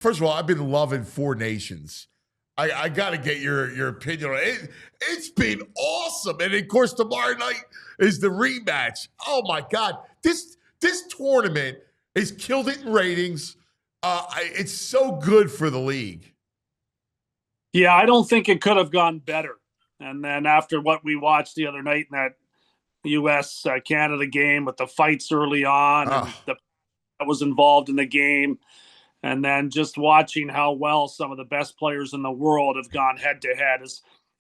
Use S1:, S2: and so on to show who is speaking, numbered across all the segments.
S1: First of all, I've been loving Four Nations. I got to get your opinion on it. It's been awesome. And of course, tomorrow night is the rematch. Oh my God. This tournament has killed it in ratings. It's so good for the league.
S2: Yeah, I don't think it could have gone better. And then after what we watched the other night in that U.S. Canada game with the fights early on and
S1: Oh,
S2: the that was involved in the game, and then just watching how well some of the best players in the world have gone head to head,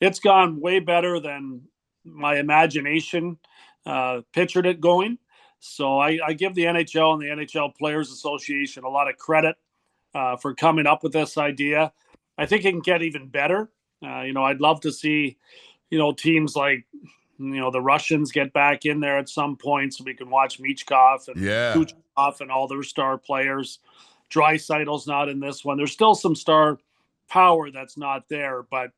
S2: it's gone way better than my imagination pictured it going. So I give the NHL and the NHL Players Association a lot of credit for coming up with this idea. I think it can get even better. I'd love to see, teams like, the Russians get back in there at some point so we can watch Michkov and
S1: yeah.
S2: Kucherov and all their star players. Dreisaitl's not in this one. There's still some star power that's not there, but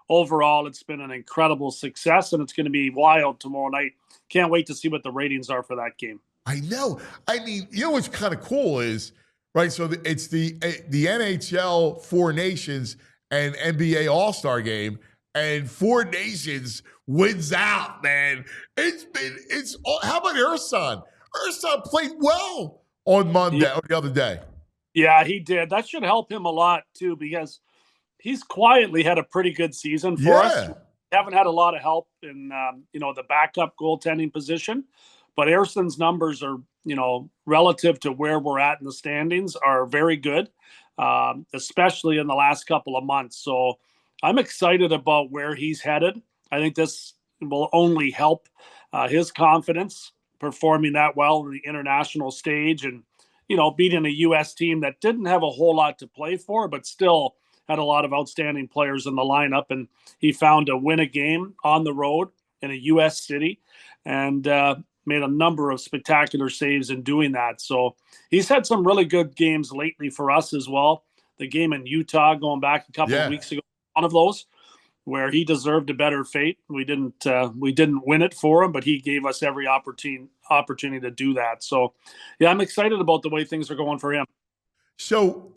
S2: overall, it's been an incredible success, and it's going to be wild tomorrow night. Can't wait to see what the ratings are for that game.
S1: I know. I mean, what's kind of cool is, right? So it's the NHL Four Nations and NBA All Star game, and Four Nations wins out. Man, it's. How about Ursan? Ursan played well on Monday or the other day.
S2: Yeah, he did. That should help him a lot too, because he's quietly had a pretty good season for us.
S1: Yeah,
S2: Haven't had a lot of help in the backup goaltending position, but Erson's numbers are relative to where we're at in the standings are very good, especially in the last couple of months. So I'm excited about where he's headed. I think this will only help his confidence performing that well in the international stage and beating a U.S. team that didn't have a whole lot to play for, but still had a lot of outstanding players in the lineup, and he found to win a game on the road in a U.S. city and made a number of spectacular saves in doing that. So he's had some really good games lately for us as well. The game in Utah going back a couple of
S1: yeah.
S2: weeks ago, one of those where he deserved a better fate. We didn't win it for him, but he gave us every opportunity to do that. So yeah, I'm excited about the way things are going for him.
S1: So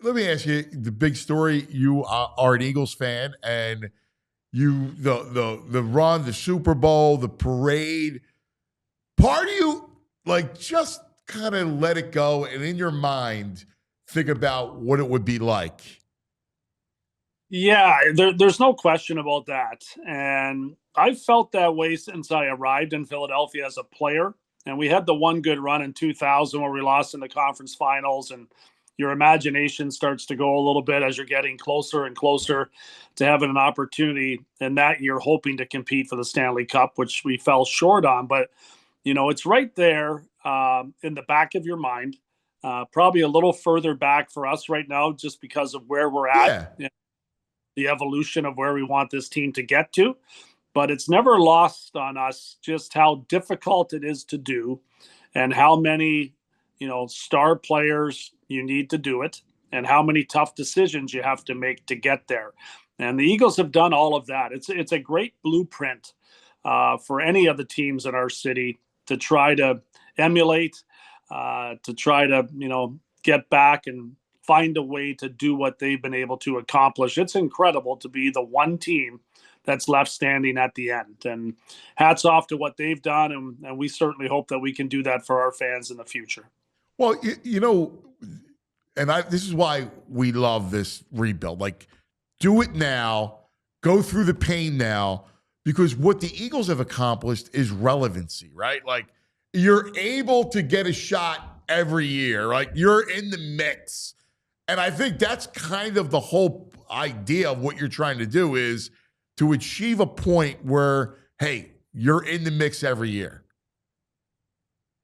S1: let me ask you the big story. You are an Eagles fan, and the run, the Super Bowl, the parade. Part of you like just kind of let it go, and in your mind think about what it would be like.
S2: Yeah, there's no question about that. And I felt that way since I arrived in Philadelphia as a player. And we had the one good run in 2000 where we lost in the conference finals. And your imagination starts to go a little bit as you're getting closer and closer to having an opportunity in that year, hoping to compete for the Stanley Cup, which we fell short on. But, it's right there in the back of your mind. Probably a little further back for us right now, just because of where we're at.
S1: Yeah,
S2: The evolution of where we want this team to get to. But it's never lost on us just how difficult it is to do and how many, star players you need to do it and how many tough decisions you have to make to get there. And the Eagles have done all of that. It's a great blueprint for any of the teams in our city to try to emulate, to try to, get back and find a way to do what they've been able to accomplish. It's incredible to be the one team that's left standing at the end. And hats off to what they've done. And we certainly hope that we can do that for our fans in the future.
S1: well, this is why we love this rebuild. Like, do it now, go through the pain now, because what the Eagles have accomplished is relevancy, right? Like, you're able to get a shot every year, like you're in the mix. And I think that's kind of the whole idea of what you're trying to do is to achieve a point where, hey, you're in the mix every year.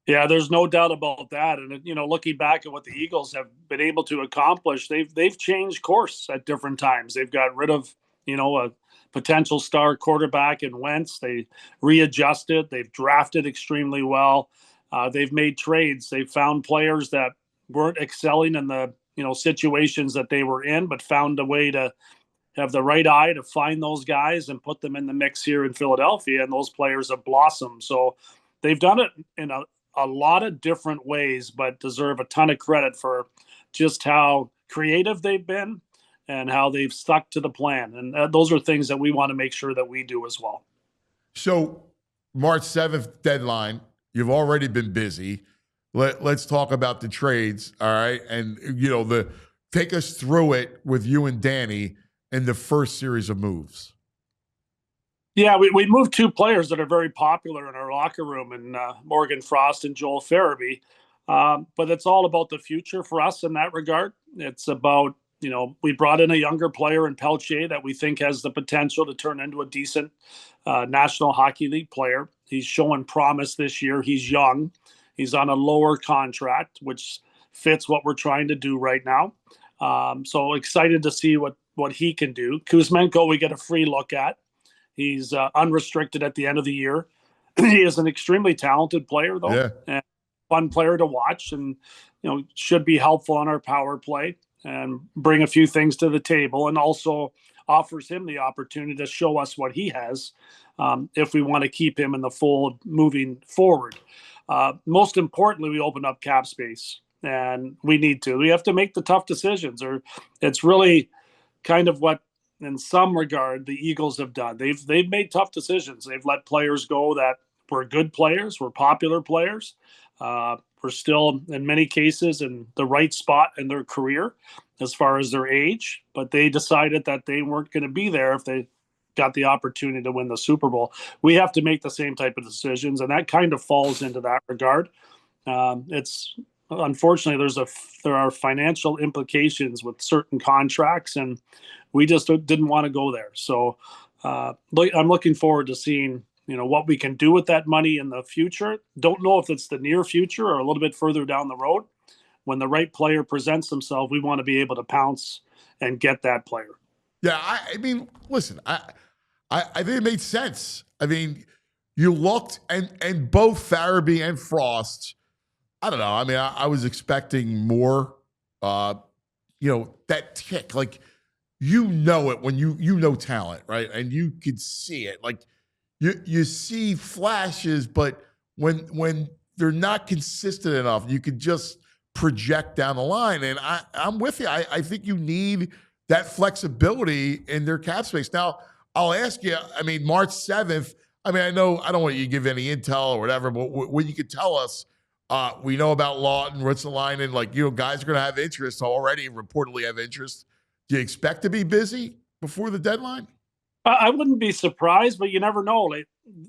S2: Yeah, there's no doubt about that. And looking back at what the Eagles have been able to accomplish, they've changed course at different times. They've got rid of, a potential star quarterback in Wentz. They readjusted. They've drafted extremely well. They've made trades. They've found players that weren't excelling in the situations that they were in, but found a way to have the right eye to find those guys and put them in the mix here in Philadelphia. And those players have blossomed. So they've done it in a lot of different ways, but deserve a ton of credit for just how creative they've been and how they've stuck to the plan. And those are things that we want to make sure that we do as well.
S1: So March 7th deadline, you've already been busy. Let's talk about the trades, all right? And, take us through it with you and Danny in the first series of moves.
S2: Yeah, we moved two players that are very popular in our locker room, and Morgan Frost and Joel Farabee. But it's all about the future for us in that regard. It's about, we brought in a younger player in PHLY that we think has the potential to turn into a decent National Hockey League player. He's showing promise this year. He's young. He's on a lower contract, which fits what we're trying to do right now. So excited to see what he can do. Kuzmenko, we get a free look at. He's unrestricted at the end of the year. He is an extremely talented player, though,
S1: Yeah.
S2: and fun player to watch, and should be helpful on our power play and bring a few things to the table, and also offers him the opportunity to show us what he has if we want to keep him in the fold moving forward. Most importantly, we open up cap space, and we need to. We have to make the tough decisions, or it's really kind of what, in some regard, the Eagles have done. They've made tough decisions. They've let players go that were good players, were popular players, were still, in many cases, in the right spot in their career as far as their age, but they decided that they weren't going to be there if they got the opportunity to win the Super Bowl. We have to make the same type of decisions, and that kind of falls into that regard. It's unfortunately there are financial implications with certain contracts, and we just didn't want to go there. So I'm looking forward to seeing what we can do with that money in the future. Don't know if it's the near future or a little bit further down the road. When the right player presents himself, we want to be able to pounce and get that player.
S1: Yeah, I mean, listen, I think it made sense. I mean, you looked, and both Farabee and Frost, I don't know. I mean, I was expecting more, that tick. Like, it when you know talent, right? And you could see it. Like, you see flashes, but when they're not consistent enough, you could just project down the line. And I'm with you. I think you need that flexibility in their cap space. Now, I'll ask you, I mean, March 7th, I mean, I know I don't want you to give any intel or whatever, but what you could tell us, we know about Lawton, Ruotsalainen, guys are going to have interest already, reportedly have interest. Do you expect to be busy before the deadline?
S2: I wouldn't be surprised, but you never know.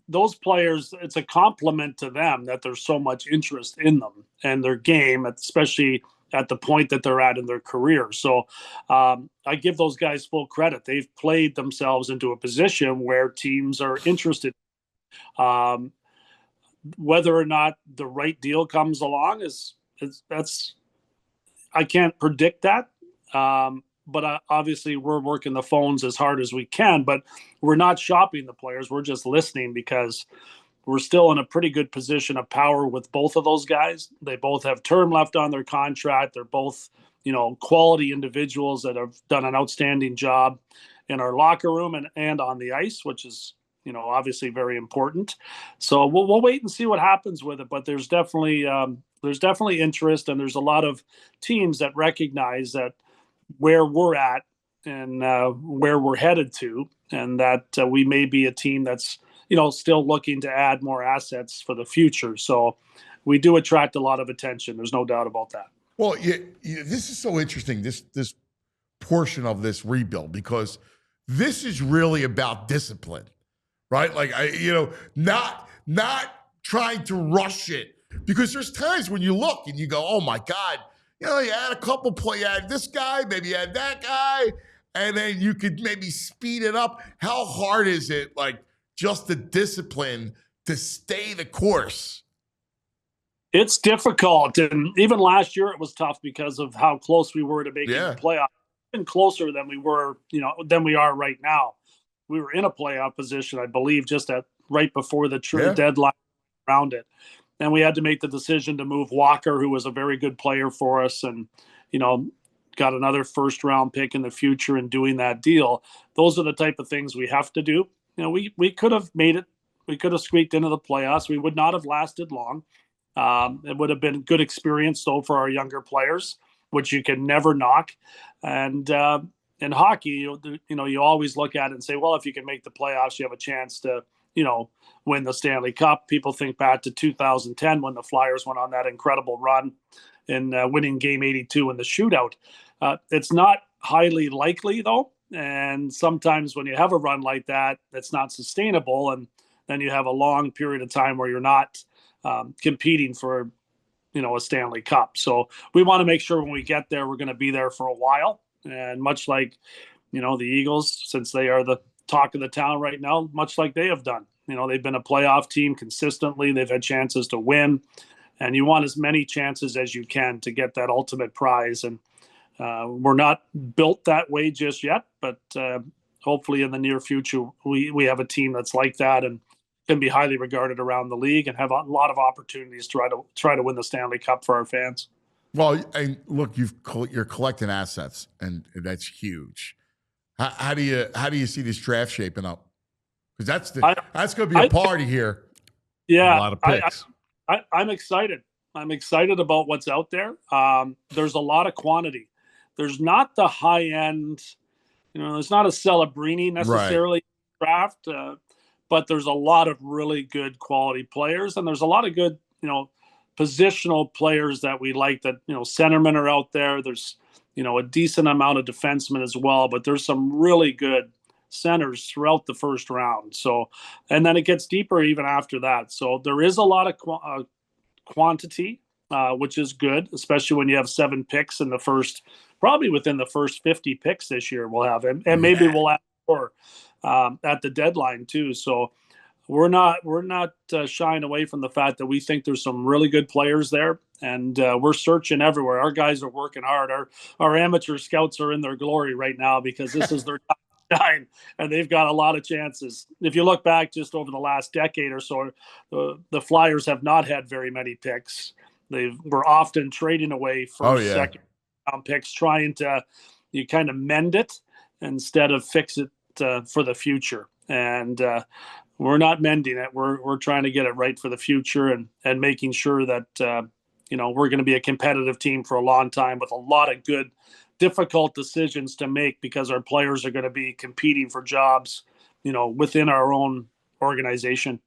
S2: Those players, it's a compliment to them that there's so much interest in them and their game, especially at the point that they're at in their career. So I give those guys full credit. They've played themselves into a position where teams are interested. Whether or not the right deal comes along I can't predict that. But obviously we're working the phones as hard as we can, but we're not shopping the players. We're just listening because we're still in a pretty good position of power with both of those guys. They both have term left on their contract. They're both, quality individuals that have done an outstanding job in our locker room and on the ice, which is, obviously very important. So we'll wait and see what happens with it. But there's definitely interest, and there's a lot of teams that recognize that where we're at and where we're headed to, and that we may be a team that's still looking to add more assets for the future. So we do attract a lot of attention. There's no doubt about that.
S1: Well, this is so interesting, this portion of this rebuild, because this is really about discipline, right? Like, not trying to rush it, because there's times when you look and you go, oh my God, you had a couple play, you had this guy, maybe you had that guy, and then you could maybe speed it up. How hard is it, just the discipline to stay the course?
S2: It's difficult. And even last year it was tough because of how close we were to making the playoff. Even closer than we were, than we are right now. We were in a playoff position, I believe, just right before the deadline around it. And we had to make the decision to move Walker, who was a very good player for us, and, got another first-round pick in the future in doing that deal. Those are the type of things we have to do. We could have made it. We could have squeaked into the playoffs. We would not have lasted long. It would have been good experience, though, for our younger players. which you can never knock. And in hockey, you always look at it and say, well, if you can make the playoffs, you have a chance to, win the Stanley Cup. People think back to 2010 when the Flyers went on that incredible run in winning Game 82 in the shootout. It's not highly likely, though. And sometimes when you have a run like that, it's not sustainable. And then you have a long period of time where you're not competing for, a Stanley Cup. So we want to make sure when we get there, we're going to be there for a while. And much like, the Eagles, since they are the talk of the town right now, much like they have done. They've been a playoff team consistently. They've had chances to win. And you want as many chances as you can to get that ultimate prize. And we're not built that way just yet, but hopefully in the near future, we have a team that's like that and can be highly regarded around the league and have a lot of opportunities to try to win the Stanley Cup for our fans.
S1: Well, and look, you're collecting assets, and that's huge. How do you see this draft shaping up? Because that's going to be a party here.
S2: Yeah,
S3: a lot of picks.
S2: I'm excited. I'm excited about what's out there. There's a lot of quantity. There's not the high end, there's not a Celebrini necessarily draft, but there's a lot of really good quality players, and there's a lot of good, positional players that we like. That centermen are out there. There's a decent amount of defensemen as well, but there's some really good centers throughout the first round. So, and then it gets deeper even after that. So there is a lot of quantity, which is good, especially when you have 7 picks in the first, probably within the first 50 picks this year we'll have, and maybe we'll have more at the deadline too. So we're not shying away from the fact that we think there's some really good players there, and we're searching everywhere. Our guys are working hard. Our amateur scouts are in their glory right now because this is their time, and they've got a lot of chances. If you look back just over the last decade or so, the Flyers have not had very many picks. We're often trading away first, second round picks, trying to kind of mend it instead of fix it for the future. And we're not mending it. We're trying to get it right for the future and making sure that we're going to be a competitive team for a long time with a lot of good, difficult decisions to make because our players are going to be competing for jobs, within our own organization.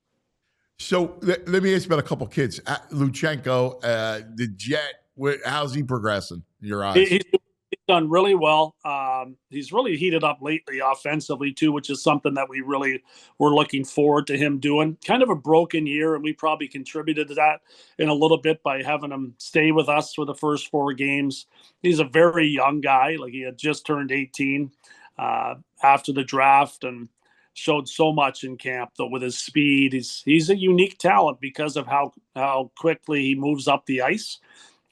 S1: So let me ask you about a couple kids. Luchenko, the Jet. How's he progressing in your eyes?
S2: He's done really well. He's really heated up lately offensively too, which is something that we really were looking forward to him doing. Kind of a broken year, and we probably contributed to that in a little bit by having him stay with us for the first 4 games. He's a very young guy. Like, he had just turned 18 after the draft and showed so much in camp, though, with his speed. He's a unique talent because of how quickly he moves up the ice.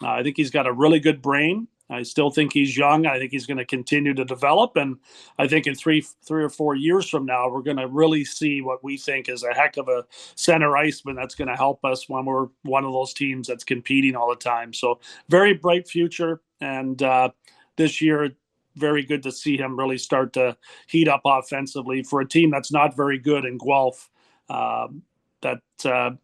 S2: I think he's got a really good brain. I still think he's young. I think he's going to continue to develop. And I think in three or 4 years from now, we're going to really see what we think is a heck of a center iceman that's going to help us when we're one of those teams that's competing all the time. So very bright future. And this year, very good to see him really start to heat up offensively for a team that's not very good in Guelph.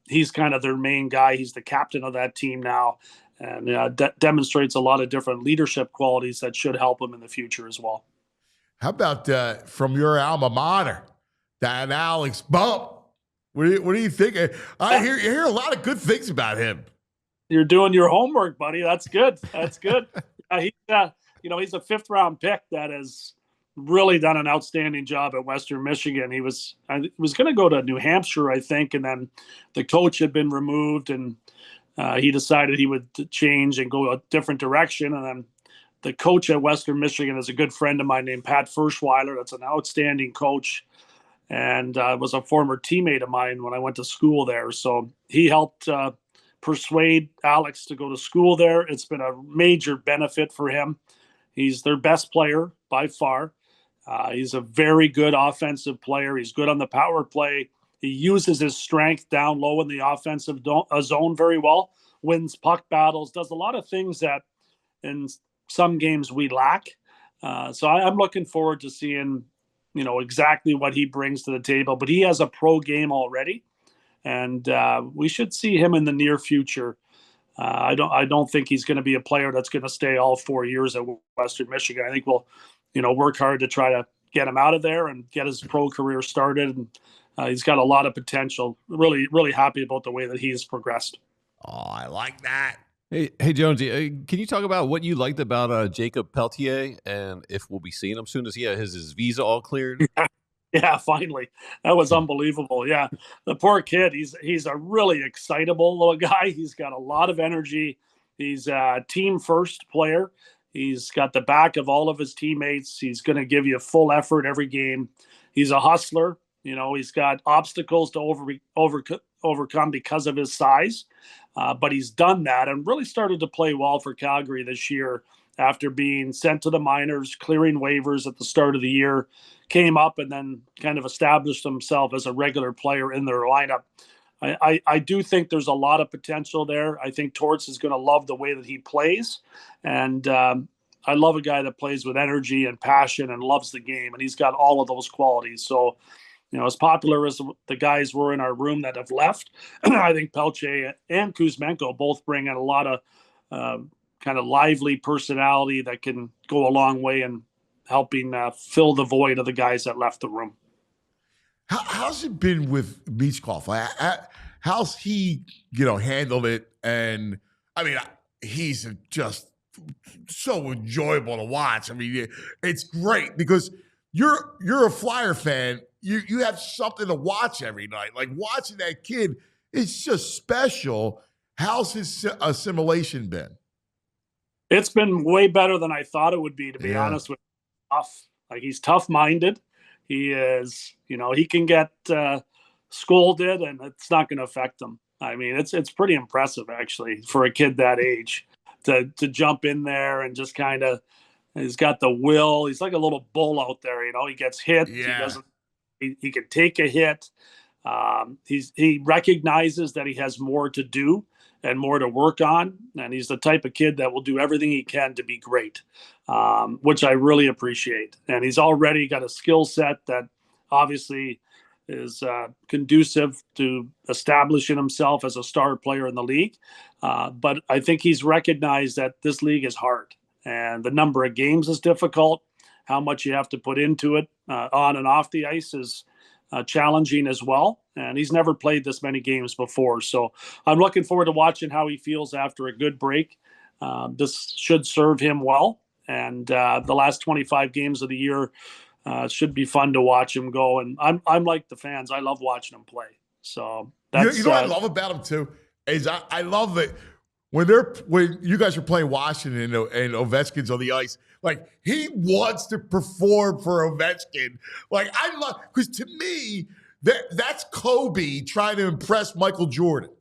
S2: He's kind of their main guy. He's the captain of that team now. And demonstrates a lot of different leadership qualities that should help him in the future as well.
S1: How about from your alma mater, that Alex Bump? What do you think? I hear a lot of good things about him.
S2: You're doing your homework, buddy. That's good. That's good. He's a 5th round pick that has really done an outstanding job at Western Michigan. He was going to go to New Hampshire, I think, and then the coach had been removed, and he decided he would change and go a different direction. And then the coach at Western Michigan is a good friend of mine named Pat PHLY. That's an outstanding coach, and was a former teammate of mine when I went to school there. So he helped persuade Alex to go to school there. It's been a major benefit for him. He's their best player by far. He's a very good offensive player. He's good on the power play. He uses his strength down low in the offensive zone very well, wins puck battles, does a lot of things that in some games we lack. So I'm looking forward to seeing, exactly what he brings to the table. But he has a pro game already, and we should see him in the near future I don't think he's going to be a player that's going to stay all 4 years at Western Michigan. I think we'll, work hard to try to get him out of there and get his pro career started. And he's got a lot of potential. Really, really happy about the way that he's progressed.
S1: Oh, I like that.
S3: Hey, Jonesy, can you talk about what you liked about Jacob Peltier and if we'll be seeing him soon? Does he have his visa all cleared?
S2: Yeah, finally. That was unbelievable. Yeah. The poor kid, he's a really excitable little guy. He's got a lot of energy. He's a team first player. He's got the back of all of his teammates. He's going to give you full effort every game. He's a hustler. He's got obstacles to overcome because of his size. But he's done that and really started to play well for Calgary this year after being sent to the minors, clearing waivers at the start of the year, came up and then kind of established himself as a regular player in their lineup. I do think there's a lot of potential there. I think Torts is going to love the way that he plays. And I love a guy that plays with energy and passion and loves the game. And he's got all of those qualities. So, as popular as the guys were in our room that have left, I think Pelche and Kuzmenko both bring in a lot of kind of lively personality that can go a long way in helping fill the void of the guys that left the room.
S1: How's it been with Michkov? How's he, handled it? And I mean, he's just so enjoyable to watch. I mean, it's great because you're a Flyer fan. You have something to watch every night. Like watching that kid, it's just special. How's his assimilation been?
S2: It's been way better than I thought it would be, to be honest with you. Tough. Like he's tough-minded. He is, he can get scolded and it's not going to affect him. I mean, it's pretty impressive actually for a kid that age to jump in there and just kind of, he's got the will. He's like a little bull out there, he gets hit.
S1: Yeah.
S2: He can take a hit. He recognizes that he has more to do and more to work on. And he's the type of kid that will do everything he can to be great, which I really appreciate. And he's already got a skill set that obviously is conducive to establishing himself as a star player in the league. But I think he's recognized that this league is hard and the number of games is difficult. How much you have to put into it on and off the ice is challenging as well. And he's never played this many games before. So I'm looking forward to watching how he feels after a good break. This should serve him well. And the last 25 games of the year should be fun to watch him go. And I'm like the fans. I love watching him play. So that's
S1: what I love about him too is I love that when you guys are playing Washington and Ovechkin's on the ice, like he wants to perform for Ovechkin. Like I love, because to me that's Kobe trying to impress Michael Jordan.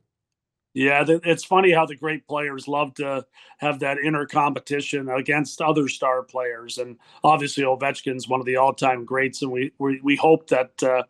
S2: Yeah, it's funny how the great players love to have that inner competition against other star players, and obviously Ovechkin's one of the all-time greats, and we hope that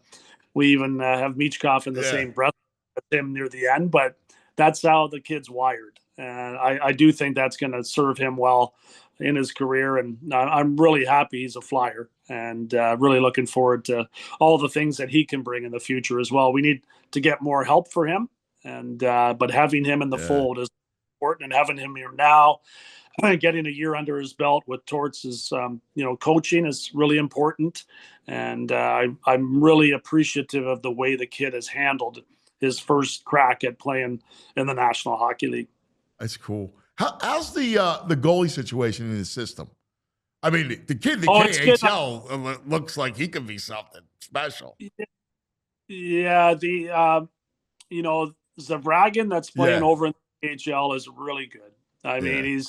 S2: we even have Michkov in the same breath as him near the end. But that's how the kid's wired, and I do think that's going to serve him well in his career. And I'm really happy he's a Flyer, and really looking forward to all the things that he can bring in the future as well. We need to get more help for him. And but having him in the fold is important, and having him here now, getting a year under his belt with Torts' coaching is really important. And I'm really appreciative of the way the kid has handled his first crack at playing in the National Hockey League.
S1: That's cool. How's the goalie situation in the system? I mean, the kid in the KHL looks like he could be something special.
S2: Yeah, Zavragin that's playing over in the KHL is really good. I mean,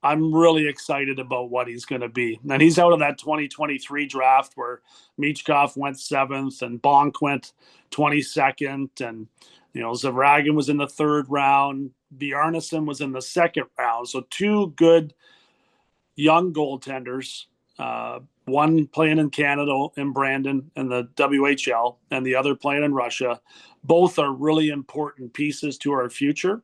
S2: I'm really excited about what he's going to be. And he's out of that 2023 draft where Michkov went 7th and Bonk went 22nd. And, Zavragin was in the 3rd round. Bjarnason was in the 2nd round. So 2 good young goaltenders, one playing in Canada in Brandon in the WHL and the other playing in Russia. Both are really important pieces to our future.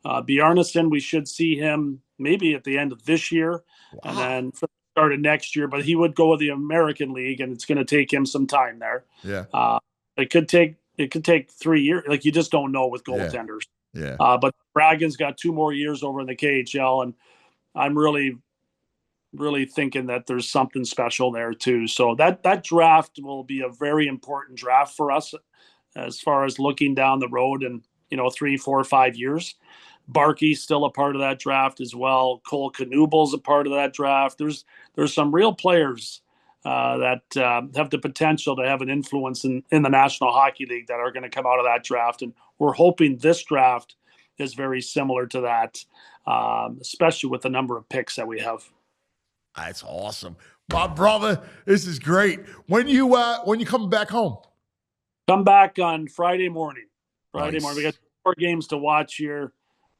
S2: Bjarnason, we should see him maybe at the end of this year and then for the start of next year, but he would go with the American League and it's going to take him some time there.
S1: Yeah.
S2: It could take 3 years. Like you just don't know with goaltenders.
S1: Yeah.
S2: But Bragan's got 2 more years over in the KHL, and I'm really thinking that there's something special there too. So that draft will be a very important draft for us as far as looking down the road in 3, 4, 5 years. Barkey's still a part of that draft as well. Cole Knubel's a part of that draft. There's some real players that have the potential to have an influence in the National Hockey League that are going to come out of that draft, and we're hoping this draft is very similar to that, especially with the number of picks that we have.
S1: That's awesome, my brother. This is great. When you coming back home?
S2: Come back on Friday morning.
S1: Nice.
S2: We got 4 games to watch here.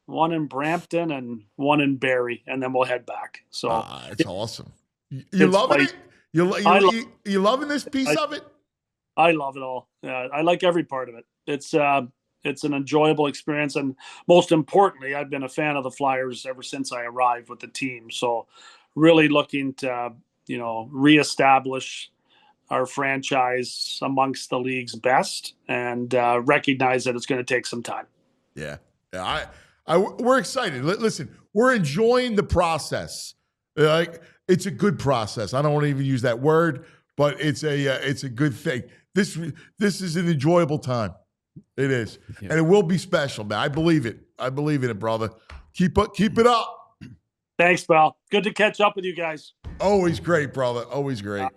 S2: 1 in Brampton and 1 in Barrie, and then we'll head back. So
S1: it's awesome. You loving it? You loving this piece of it?
S2: I love it all. I like every part of it. It's an enjoyable experience, and most importantly, I've been a fan of the Flyers ever since I arrived with the team. So really looking to reestablish our franchise amongst the league's best, and recognize that it's going to take some time.
S1: Yeah. We're excited. Listen, we're enjoying the process. Like, it's a good process. I don't want to even use that word, but it's a good thing. This is an enjoyable time. It is, and it will be special, man. I believe it. I believe in it, brother. Keep it up.
S2: Thanks, pal. Good to catch up with you guys.
S1: Always great, brother. Always great.